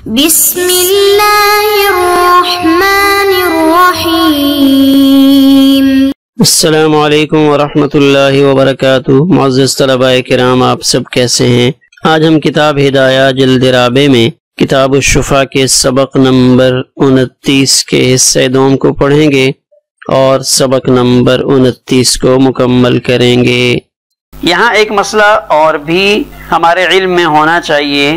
بسم اللہ الرحمن الرحیم۔ السلام علیکم ورحمۃ اللہ وبرکاتہ۔ معزز طلباء کرام، آپ سب کیسے ہیں؟ آج ہم کتاب ہدایہ جلد رابع میں کتاب الشفا کے سبق نمبر 29 کے حصہ دوم کو پڑھیں گے اور سبق نمبر 29 کو مکمل کریں گے۔ یہاں ایک مسئلہ اور بھی ہمارے علم میں ہونا چاہیے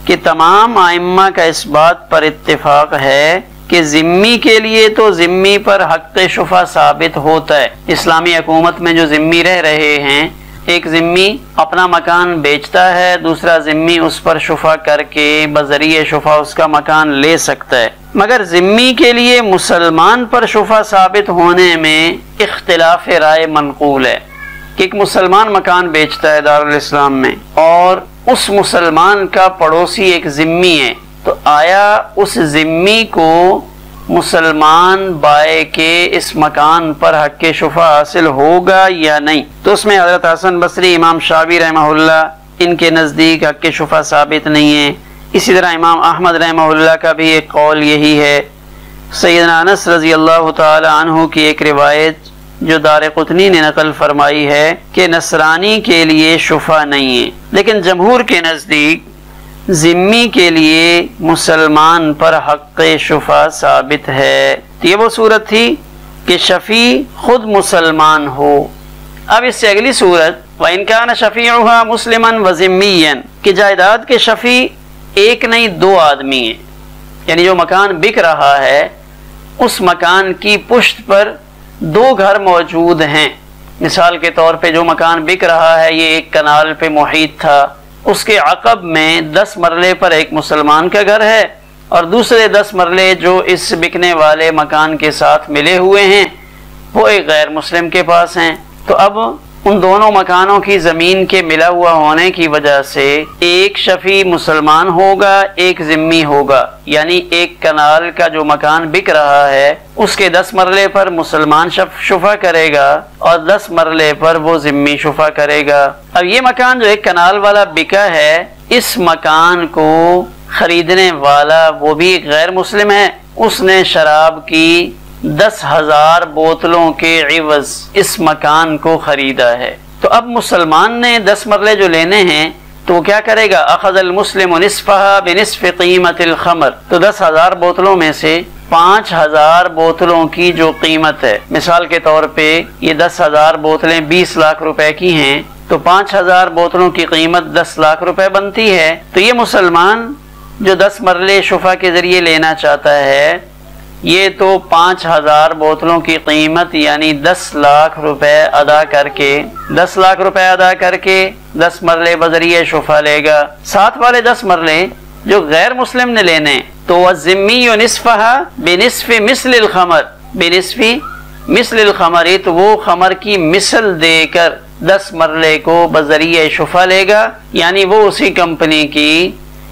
کہ تمام ائمہ کا اس بات پر اتفاق ہے کہ ذمی کے لیے تو ذمی پر حق شفا ثابت ہوتا ہے۔ اسلامی حکومت میں جو ذمی رہ رہے ہیں، ایک ذمی اپنا مکان بیچتا ہے، دوسرا ذمی اس پر شفا کر کے بذریعہ شفا اس کا مکان لے سکتا ہے۔ مگر ذمی کے لیے مسلمان پر شفا ثابت ہونے میں اختلاف رائے منقول ہے کہ ایک مسلمان مکان بیچتا ہے دارالاسلام میں اور اس مسلمان کا پڑوسی ایک ذمی ہے، تو آیا اس ذمی کو مسلمان بائے کے اس مکان پر حق شفا حاصل ہوگا یا نہیں؟ تو اس میں حضرت حسن بصری، امام شافعی رحمہ اللہ، ان کے نزدیک حق شفا ثابت نہیں ہے۔ اسی طرح امام احمد رحمہ اللہ کا بھی ایک قول یہی ہے۔ سیدنا انس رضی اللہ تعالی عنہ کی ایک روایت جو دارقطنی نے نقل فرمائی ہے کہ نصرانی کے لیے شفا نہیں ہے، لیکن جمہور کے نزدیک ذمی کے لیے مسلمان پر حق شفا ثابت ہے۔ یہ وہ صورت تھی کہ شفیع خود مسلمان ہو۔ اب اس سے اگلی صورت وَإِنْ كَانَ شَفِيعُهَا مُسْلِمًا وَذِمِّيًّا، کہ جائیداد کے شفیع ایک نہیں دو آدمی ہیں، یعنی جو مکان بک رہا ہے اس مکان کی پشت پر دو گھر موجود ہیں۔ مثال کے طور پہ جو مکان بک رہا ہے یہ ایک کنال پہ محیط تھا، اس کے عقب میں 10 مرلے پر ایک مسلمان کا گھر ہے اور دوسرے 10 مرلے جو اس بکنے والے مکان کے ساتھ ملے ہوئے ہیں وہ ایک غیر مسلم کے پاس ہیں۔ تو اب ان دونوں مکانوں کی زمین کے ملا ہوا ہونے کی وجہ سے ایک شفیع مسلمان ہوگا، ایک ذمی ہوگا، یعنی ایک کنال کا جو مکان بک رہا ہے اس کے 10 مرلے پر مسلمان شفا کرے گا اور 10 مرلے پر وہ ذمی شفا کرے گا۔ اب یہ مکان جو ایک کنال والا بکا ہے، اس مکان کو خریدنے والا وہ بھی ایک غیر مسلم ہے، اس نے شراب کی 10,000 بوتلوں کے عوض اس مکان کو خریدا ہے۔ تو اب مسلمان نے 10 مرلے جو لینے ہیں تو وہ کیا کرے گا؟ اخذ المسلم نصفها بنصف قیمت الخمر، تو 10,000 بوتلوں میں سے 5,000 بوتلوں کی جو قیمت ہے، مثال کے طور پہ یہ 10,000 بوتلیں 20 لاکھ روپے کی ہیں تو 5,000 بوتلوں کی قیمت 10 لاکھ روپے بنتی ہے۔ تو یہ مسلمان جو 10 مرلے شفا کے ذریعے لینا چاہتا ہے یہ تو 5,000 بوتلوں کی قیمت یعنی 10 لاکھ روپے ادا کر کے 10 لاکھ روپے ادا کر کے 10 مرلے بذریعہ شفا لے گا۔ ساتھ والے 10 مرلے جو غیر مسلم نے لینے تو الذمی نصفها بنصف مثل الخمر، بنصف مثل الخمر، تو وہ خمر کی مثل دے کر 10 مرلے کو بذریعہ شفا لے گا، یعنی وہ اسی کمپنی کی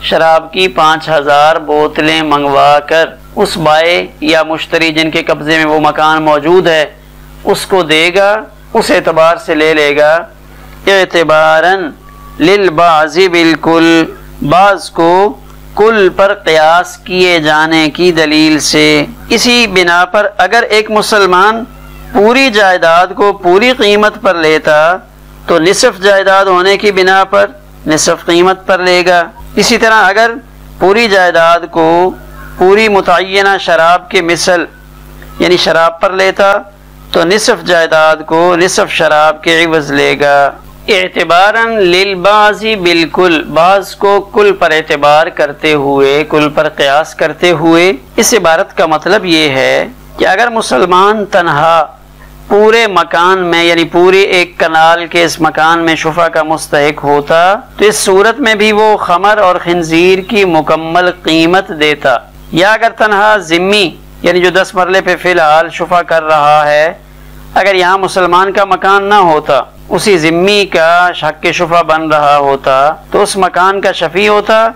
شراب کی 5,000 بوتلیں منگوا کر اس بائے یا مشتری جن کے قبضے میں وہ مکان موجود ہے اس کو دے گا، اس اعتبار سے لے لے گا۔ اعتباراً للبعض بالکل، بعض کو کل پر قیاس کیے جانے کی دلیل سے۔ اسی بنا پر اگر ایک مسلمان پوری جائیداد کو پوری قیمت پر لیتا تو نصف جائیداد ہونے کی بنا پر نصف قیمت پر لے گا۔ اسی طرح اگر پوری جائیداد کو پوری متعینہ شراب کے مثل یعنی شراب پر لیتا تو نصف جائیداد کو نصف شراب کے عوض لے گا۔ اعتباراً للبعض بالکل، بعض کو کل پر اعتبار کرتے ہوئے، کل پر قیاس کرتے ہوئے، اس عبارت کا مطلب یہ ہے کہ اگر مسلمان تنہا پورے مکان میں یعنی پورے ایک کنال کے اس مکان میں شفا کا مستحق ہوتا تو اس صورت میں بھی وہ خمر اور خنزیر کی مکمل قیمت دیتا، یا اگر تنہا ذمی یعنی جو 10 مرلے پہ فی الحال شفا کر رہا ہے اگر یہاں مسلمان کا مکان نہ ہوتا، اسی ذمی کا حق شفا بن رہا ہوتا تو اس مکان کا شفیع ہوتا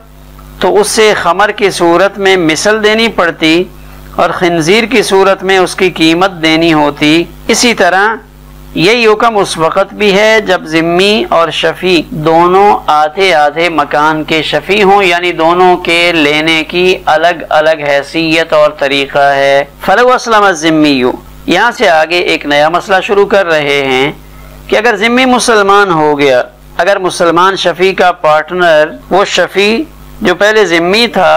تو اس سے خمر کی صورت میں مثل دینی پڑتی اور خنزیر کی صورت میں اس کی قیمت دینی ہوتی۔ اسی طرح یہی حکم اس وقت بھی ہے جب ذمی اور شفیع دونوں آدھے آدھے مکان کے شفیع ہوں، یعنی دونوں کے لینے کی الگ الگ حیثیت اور طریقہ ہے۔ فلو اسلم الذمی، یہاں سے آگے ایک نیا مسئلہ شروع کر رہے ہیں کہ اگر ذمی مسلمان ہو گیا، اگر مسلمان شفیع کا پارٹنر، وہ شفیع جو پہلے ذمی تھا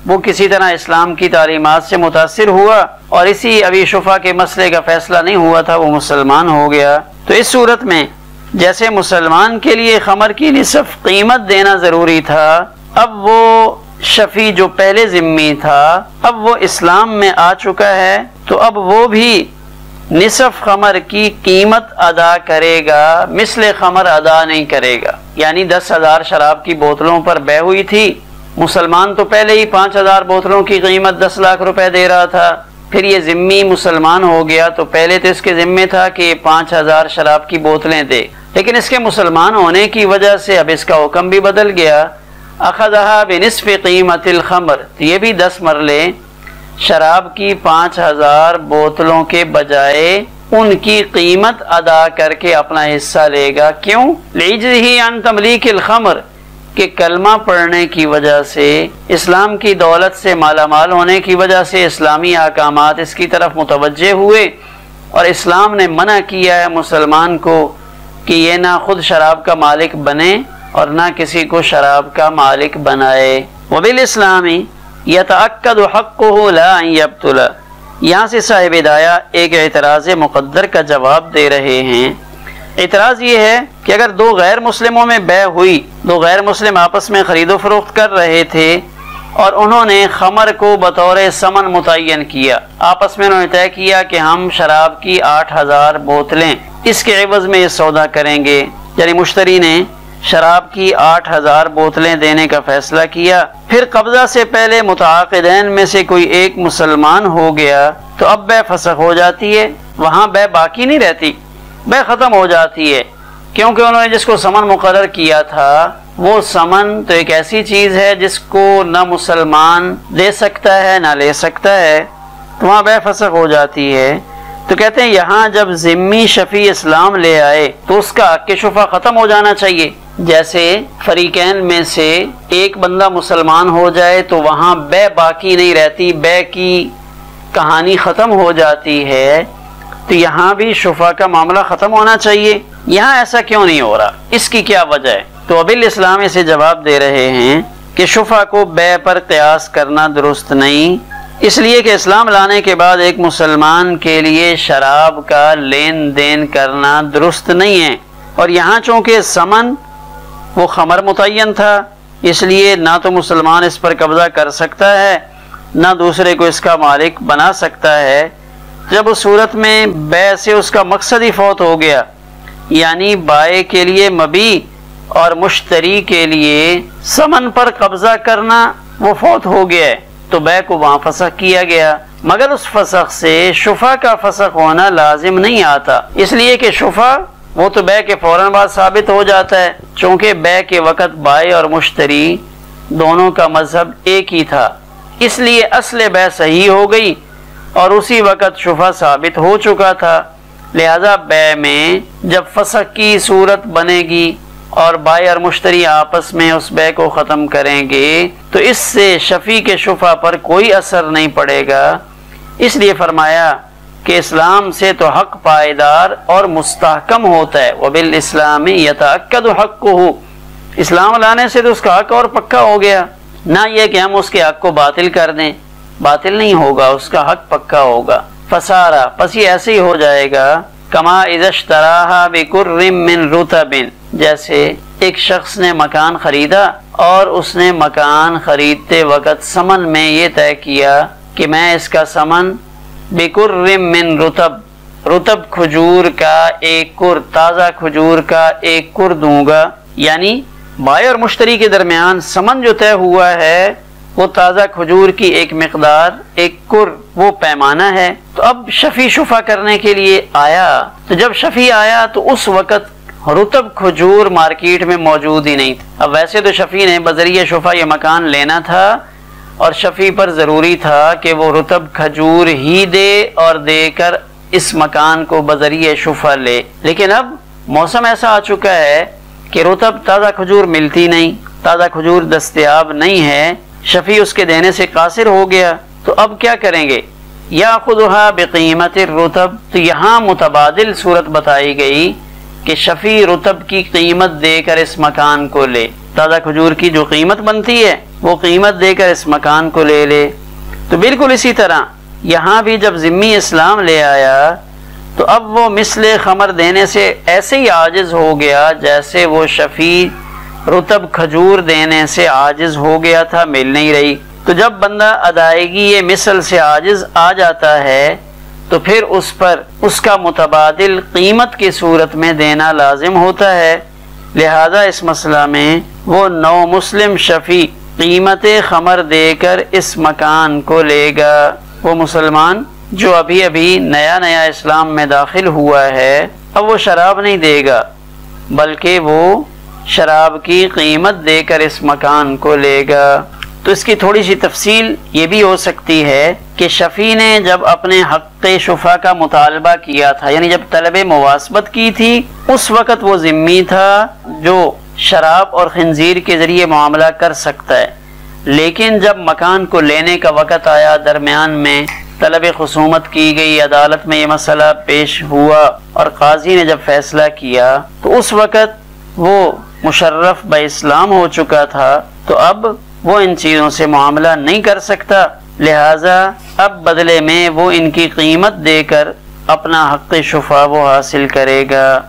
وہ کسی طرح اسلام کی تعلیمات سے متاثر ہوا اور اسی ابی شفا کے مسئلے کا فیصلہ نہیں ہوا تھا، وہ مسلمان ہو گیا، تو اس صورت میں جیسے مسلمان کے لیے خمر کی نصف قیمت دینا ضروری تھا، اب وہ شفیع جو پہلے ذمی تھا اب وہ اسلام میں آ چکا ہے، تو اب وہ بھی نصف خمر کی قیمت ادا کرے گا، مثل خمر ادا نہیں کرے گا۔ یعنی 10,000 شراب کی بوتلوں پر بے ہوئی تھی، مسلمان تو پہلے ہی 5,000 بوتلوں کی قیمت 10 لاکھ روپے دے رہا تھا، پھر یہ ذمی مسلمان ہو گیا تو پہلے تو اس کے ذمے تھا کہ یہ 5,000 شراب کی بوتلیں دے، لیکن اس کے مسلمان ہونے کی وجہ سے اب اس کا حکم بھی بدل گیا۔ اخذها بنصف قیمت الخمر، تو یہ بھی 10 مرلے شراب کی 5,000 بوتلوں کے بجائے ان کی قیمت ادا کر کے اپنا حصہ لے گا۔ کیوں؟ لعجزہ عن تملیک الخمر، کہ کلمہ پڑھنے کی وجہ سے، اسلام کی دولت سے مالا مال ہونے کی وجہ سے اسلامی احکامات اس کی طرف متوجہ ہوئے، اور اسلام نے منع کیا ہے مسلمان کو کہ یہ نہ خود شراب کا مالک بنے اور نہ کسی کو شراب کا مالک بنائے۔ وبالاسلام یتأکد حقہ لا ان یبطل، یہاں سے صاحب ہدایہ ایک اعتراض مقدر کا جواب دے رہے ہیں۔ اعتراض یہ ہے کہ اگر دو غیر مسلموں میں بیع ہوئی، دو غیر مسلم آپس میں خرید و فروخت کر رہے تھے اور انہوں نے خمر کو بطور ثمن متعین کیا، آپس میں انہوں نے طے کیا کہ ہم شراب کی 8,000 بوتلیں اس کے عوض میں یہ سودا کریں گے، یعنی مشتری نے شراب کی 8,000 بوتلیں دینے کا فیصلہ کیا، پھر قبضہ سے پہلے متعاقدین میں سے کوئی ایک مسلمان ہو گیا تو اب بیع فسخ ہو جاتی ہے، وہاں بیع باقی نہیں رہتی، بیع ختم ہو جاتی ہے، کیونکہ انہوں نے جس کو ثمن مقرر کیا تھا وہ ثمن تو ایک ایسی چیز ہے جس کو نہ مسلمان دے سکتا ہے نہ لے سکتا ہے، تو وہاں بیع فسخ ہو جاتی ہے۔ تو کہتے ہیں یہاں جب ذمی شفیع اسلام لے آئے تو اس کا حق شفا ختم ہو جانا چاہیے، جیسے فریقین میں سے ایک بندہ مسلمان ہو جائے تو وہاں بیع باقی نہیں رہتی، بیع کی کہانی ختم ہو جاتی ہے، تو یہاں بھی شفا کا معاملہ ختم ہونا چاہیے۔ یہاں ایسا کیوں نہیں ہو رہا، اس کی کیا وجہ ہے؟ تو ابل اسلام اسے جواب دے رہے ہیں کہ شفا کو بیع پر قیاس کرنا درست نہیں، اس لیے کہ اسلام لانے کے بعد ایک مسلمان کے لیے شراب کا لین دین کرنا درست نہیں ہے، اور یہاں چونکہ ثمن وہ خمر متعین تھا، اس لیے نہ تو مسلمان اس پر قبضہ کر سکتا ہے نہ دوسرے کو اس کا مالک بنا سکتا ہے۔ جب اس صورت میں بیع سے اس کا مقصد ہی فوت ہو گیا، یعنی بائع کے لیے مبیع اور مشتری کے لیے ثمن پر قبضہ کرنا وہ فوت ہو گیا ہے، تو بیع کو وہاں فسخ کیا گیا، مگر اس فسخ سے شفا کا فسخ ہونا لازم نہیں آتا، اس لیے کہ شفا وہ تو بیع کے فوراً بعد ثابت ہو جاتا ہے، چونکہ بیع کے وقت بائع اور مشتری دونوں کا مذہب ایک ہی تھا، اس لیے اصل بیع صحیح ہو گئی اور اسی وقت شفا ثابت ہو چکا تھا، لہذا بیع میں جب فسخ کی صورت بنے گی اور بائع اور مشتری آپس میں اس بیع کو ختم کریں گے تو اس سے شفیع کے شفا پر کوئی اثر نہیں پڑے گا، اس لیے فرمایا کہ اسلام سے تو حق پائیدار اور مستحکم ہوتا ہے، وبالاسلام یتأکد حقہ، اسلام لانے سے تو اس کا حق اور پکا ہو گیا، نہ یہ کہ ہم اس کے حق کو باطل کر دیں، باطل نہیں ہوگا، اس کا حق پکا ہوگا۔ فسارا، پس یہ ایسے ہی ہو جائے گا، کما اذا اشتراها بکر من رطب، جیسے ایک شخص نے مکان خریدا اور اس نے مکان خریدتے وقت ثمن میں یہ طے کیا کہ میں اس کا ثمن بکر من رطب، رطب کھجور کا ایک کر، تازہ کھجور کا ایک کر دوں گا، یعنی بائع اور مشتری کے درمیان ثمن جو طے ہوا ہے وہ تازہ کھجور کی ایک مقدار، ایک کر، وہ پیمانہ ہے۔ تو اب شفیع شفا کرنے کے لیے آیا، تو جب شفیع آیا تو اس وقت رطب کھجور مارکیٹ میں موجود ہی نہیں تھا۔ اب ویسے تو شفیع نے بذریعہ شفا یہ مکان لینا تھا اور شفیع پر ضروری تھا کہ وہ رطب کھجور ہی دے اور دے کر اس مکان کو بذریعہ شفا لے، لیکن اب موسم ایسا آ چکا ہے کہ رطب تازہ کھجور ملتی نہیں، تازہ کھجور دستیاب نہیں ہے، شفیع اس کے دینے سے قاصر ہو گیا، تو اب کیا کریں گے؟ یاخذھا بقیمت الرطب، تو یہاں متبادل صورت بتائی گئی کہ شفیع رطب کی قیمت دے کر اس مکان کو لے، تازہ کھجور کی جو قیمت بنتی ہے وہ قیمت دے کر اس مکان کو لے لے۔ تو بالکل اسی طرح یہاں بھی جب ذمی اسلام لے آیا تو اب وہ مثل خمر دینے سے ایسے ہی عاجز ہو گیا جیسے وہ شفیع رطب کھجور دینے سے عاجز ہو گیا تھا، مل نہیں رہی۔ تو جب بندہ ادائیگی یہ مثل سے عاجز آ جاتا ہے تو پھر اس پر اس کا متبادل قیمت کی صورت میں دینا لازم ہوتا ہے، لہذا اس مسئلہ میں وہ نو مسلم شفیع قیمت خمر دے کر اس مکان کو لے گا۔ وہ مسلمان جو ابھی ابھی نیا نیا اسلام میں داخل ہوا ہے اب وہ شراب نہیں دے گا بلکہ وہ شراب کی قیمت دے کر اس مکان کو لے گا۔ تو اس کی تھوڑی سی تفصیل یہ بھی ہو سکتی ہے کہ شفیع نے جب اپنے حق شفا کا مطالبہ کیا تھا، یعنی جب طلب مواسبت کی تھی، اس وقت وہ ذمی تھا جو شراب اور خنزیر کے ذریعے معاملہ کر سکتا ہے، لیکن جب مکان کو لینے کا وقت آیا، درمیان میں طلب خصومت کی گئی، عدالت میں یہ مسئلہ پیش ہوا اور قاضی نے جب فیصلہ کیا تو اس وقت وہ مشرف با اسلام ہو چکا تھا، تو اب وہ ان چیزوں سے معاملہ نہیں کر سکتا، لہذا اب بدلے میں وہ ان کی قیمت دے کر اپنا حق شفا وہ حاصل کرے گا۔